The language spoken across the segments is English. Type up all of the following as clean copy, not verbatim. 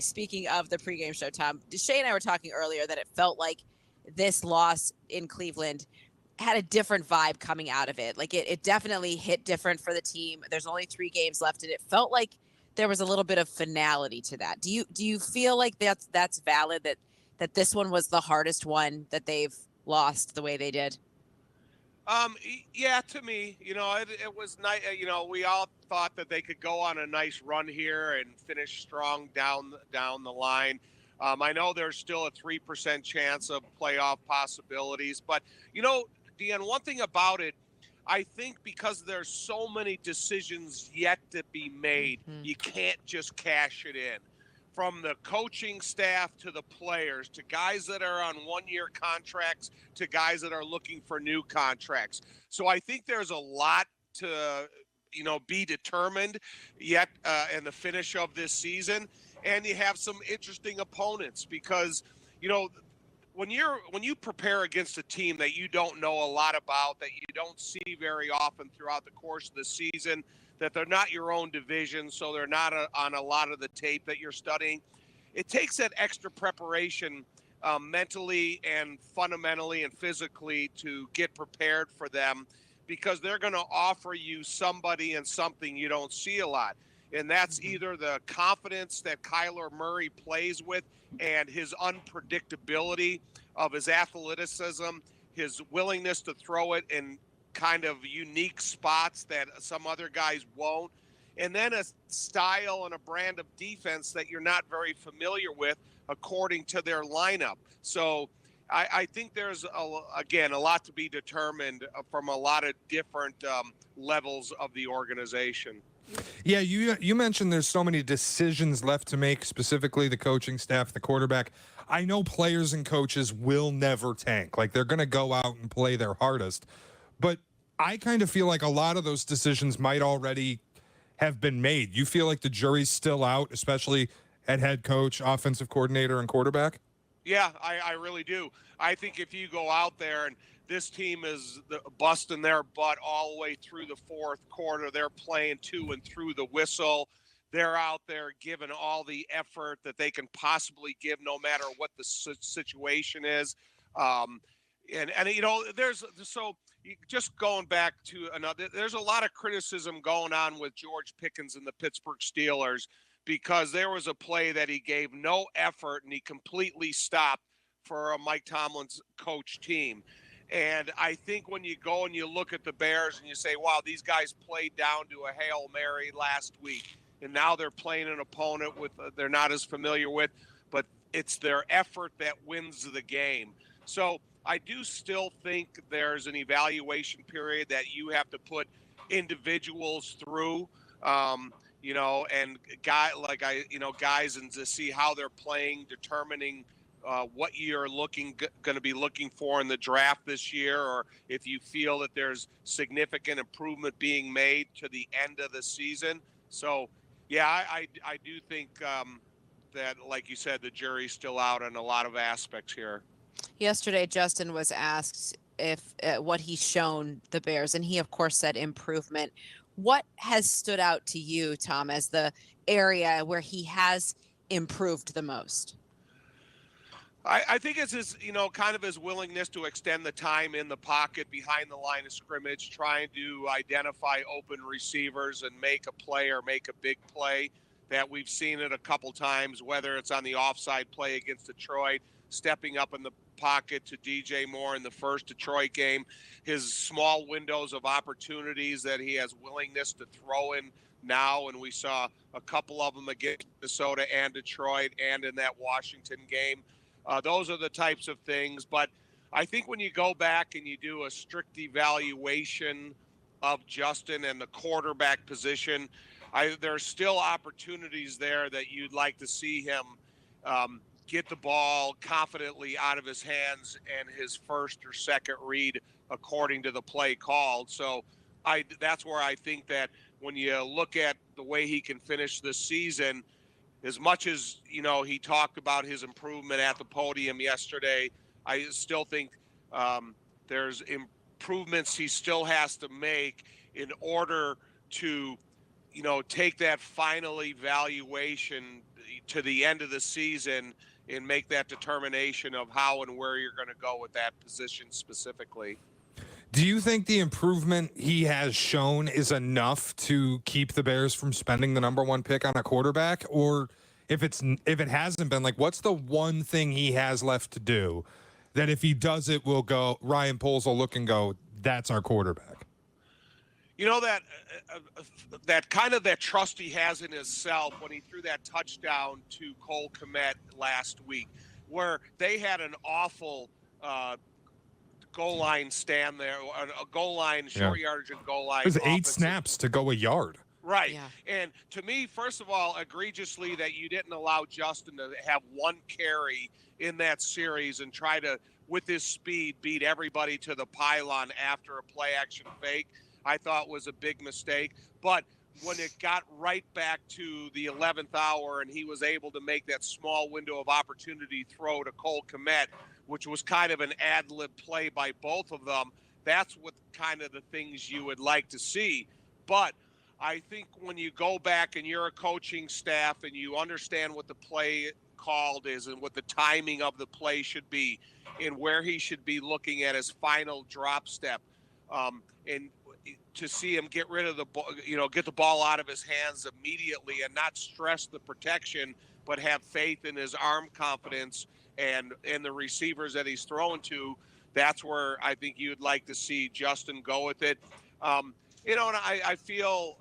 way, speaking of the pregame show, Tom, Shay and I were talking earlier that it felt like this loss in Cleveland had a different vibe coming out of it. Like it definitely hit different for the team. There's only 3 games left, and it felt like there was a little bit of finality to that. Do you feel like that's valid, that this one was the hardest one that they've lost the way they did? Yeah, to me, it was nice. We all thought that they could go on a nice run here and finish strong down the line. I know there's still a 3% chance of playoff possibilities, but Deanne, one thing about it, I think because there's so many decisions yet to be made, you can't just cash it in. From the coaching staff to the players, to guys that are on one-year contracts, to guys that are looking for new contracts. So I think there's a lot to, be determined yet in the finish of this season. And you have some interesting opponents because, when you prepare against a team that you don't know a lot about, that you don't see very often throughout the course of the season, that they're not your own division, so they're not on a lot of the tape that you're studying. It takes that extra preparation mentally and fundamentally and physically to get prepared for them, because they're going to offer you somebody and something you don't see a lot. And that's either the confidence that Kyler Murray plays with and his unpredictability of his athleticism, his willingness to throw it in kind of unique spots that some other guys won't, and then a style and a brand of defense that you're not very familiar with according to their lineup. So I think there's, again, a lot to be determined from a lot of different levels of the organization. Yeah, you mentioned there's so many decisions left to make, specifically the coaching staff, the quarterback. I know players and coaches will never tank. Like, they're going to go out and play their hardest. But I kind of feel like a lot of those decisions might already have been made. You feel like the jury's still out, especially at head coach, offensive coordinator, and quarterback? Yeah, I really do. I think if you go out there and this team is busting their butt all the way through the fourth quarter, they're playing to and through the whistle. They're out there giving all the effort that they can possibly give, no matter what the situation is. There's so just going back to another, there's a lot of criticism going on with George Pickens and the Pittsburgh Steelers, because there was a play that he gave no effort and he completely stopped for a Mike Tomlin's coach team. And I think when you go and you look at the Bears and you say, wow, these guys played down to a Hail Mary last week, and now they're playing an opponent with they're not as familiar with, but it's their effort that wins the game. So I do still think there's an evaluation period that you have to put individuals through, and guys, and to see how they're playing, determining what you're going to be looking for in the draft this year, or if you feel that there's significant improvement being made to the end of the season. So, yeah, I do think that, like you said, the jury's still out on a lot of aspects here. Yesterday, Justin was asked if what he's shown the Bears, and he, of course, said improvement. What has stood out to you, Tom, as the area where he has improved the most? I think it's his, kind of his willingness to extend the time in the pocket behind the line of scrimmage, trying to identify open receivers and make a play or make a big play. That we've seen it a couple times, whether it's on the offside play against Detroit, stepping up in the pocket to DJ Moore in the first Detroit game, his small windows of opportunities that he has willingness to throw in now, and we saw a couple of them against Minnesota and Detroit and in that Washington game. Those are the types of things. But I think when you go back and you do a strict evaluation of Justin and the quarterback position, there's still opportunities there that you'd like to see him get the ball confidently out of his hands and his first or second read according to the play called. So that's where I think that when you look at the way he can finish this season, as much as, he talked about his improvement at the podium yesterday, I still think there's improvements he still has to make in order to, take that final evaluation, to the end of the season and make that determination of how and where you're going to go with that position specifically. Do you think the improvement he has shown is enough to keep the Bears from spending the number one pick on a quarterback? Or if it hasn't been, like, what's the one thing he has left to do that if he does it, will go, Ryan Poles will look and go, that's our quarterback? You know, that kind of that trust he has in himself when he threw that touchdown to Cole Kmet last week, where they had an awful goal line stand there, a goal line, short yardage and goal line. It was 8 snaps to go a yard. Right. Yeah. And to me, first of all, egregiously that you didn't allow Justin to have one carry in that series and try to, with his speed, beat everybody to the pylon after a play action fake, I thought was a big mistake. But when it got right back to the 11th hour and he was able to make that small window of opportunity throw to Cole Kmet, which was kind of an ad-lib play by both of them, that's what kind of the things you would like to see. But I think when you go back and you're a coaching staff and you understand what the play called is and what the timing of the play should be and where he should be looking at his final drop step, and to see him get rid of the ball, get the ball out of his hands immediately and not stress the protection, but have faith in his arm confidence and the receivers that he's throwing to, that's where I think you'd like to see Justin go with it. And I feel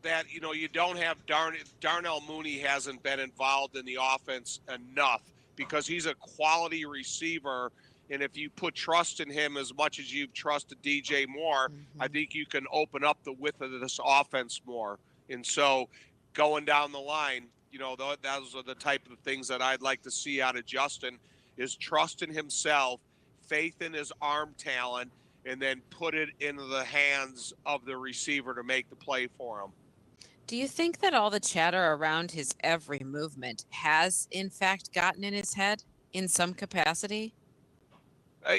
that, you don't have Darnell Mooney hasn't been involved in the offense enough because he's a quality receiver. And if you put trust in him as much as you've trusted DJ Moore, I think you can open up the width of this offense more. And so going down the line, those are the type of things that I'd like to see out of Justin is trust in himself, faith in his arm talent, and then put it into the hands of the receiver to make the play for him. Do you think that all the chatter around his every movement has, in fact, gotten in his head in some capacity?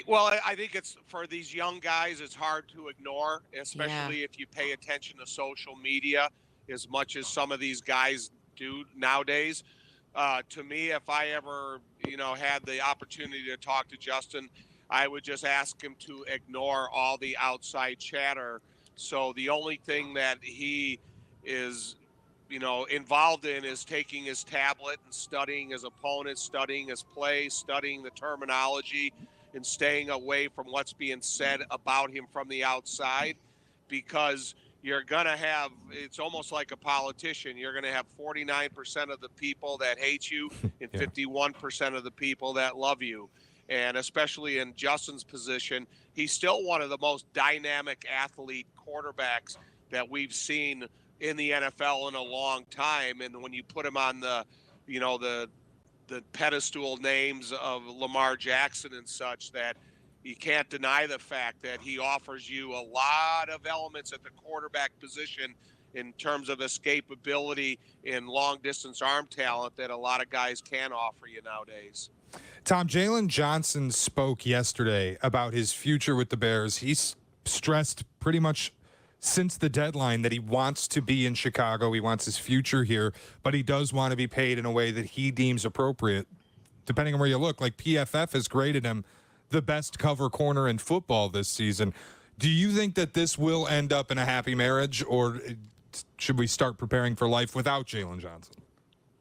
Well, I think it's for these young guys, it's hard to ignore, especially if you pay attention to social media as much as some of these guys do nowadays. To me, if I ever, had the opportunity to talk to Justin, I would just ask him to ignore all the outside chatter. So the only thing that he is, involved in is taking his tablet and studying his opponent, studying his play, studying the terminology, and staying away from what's being said about him from the outside, because you're going to have, it's almost like a politician. You're going to have 49% of the people that hate you and 51% of the people that love you. And especially in Justin's position, he's still one of the most dynamic athlete quarterbacks that we've seen in the NFL in a long time. And when you put him on the pedestal names of Lamar Jackson and such, that you can't deny the fact that he offers you a lot of elements at the quarterback position in terms of escapability and long distance arm talent that a lot of guys can offer you nowadays. Tom, Jaylen Johnson spoke yesterday about his future with the Bears. He's stressed pretty much since the deadline that he wants to be in Chicago. He wants his future here, but he does want to be paid in a way that he deems appropriate. Depending on where you look, like PFF has graded him the best cover corner in football this season. Do you think that this will end up in a happy marriage, or should we start preparing for life without Jaylen Johnson?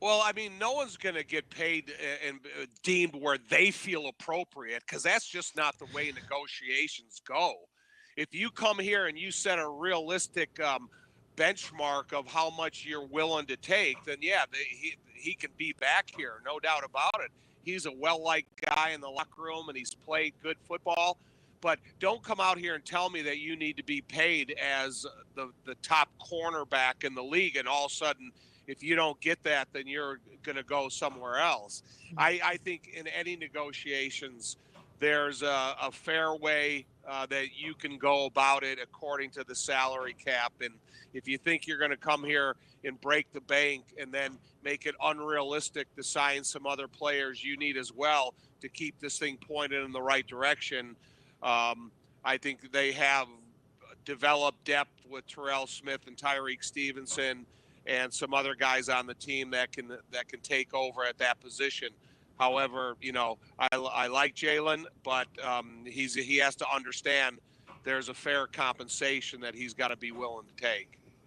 Well, I mean, no one's going to get paid and deemed where they feel appropriate, because that's just not the way negotiations go. If you come here and you set a realistic benchmark of how much you're willing to take, then he can be back here, no doubt about it. He's a well-liked guy in the locker room, and he's played good football. But don't come out here and tell me that you need to be paid as the top cornerback in the league, and all of a sudden, if you don't get that, then you're going to go somewhere else. I think in any negotiations, there's a fair way that you can go about it according to the salary cap. And if you think you're going to come here and break the bank and then make it unrealistic to sign some other players you need as well to keep this thing pointed in the right direction, I think they have developed depth with Terrell Smith and Tyreek Stevenson and some other guys on the team that can take over at that position. However, I like Jaylen, but he has to understand there's a fair compensation that he's got to be willing to take.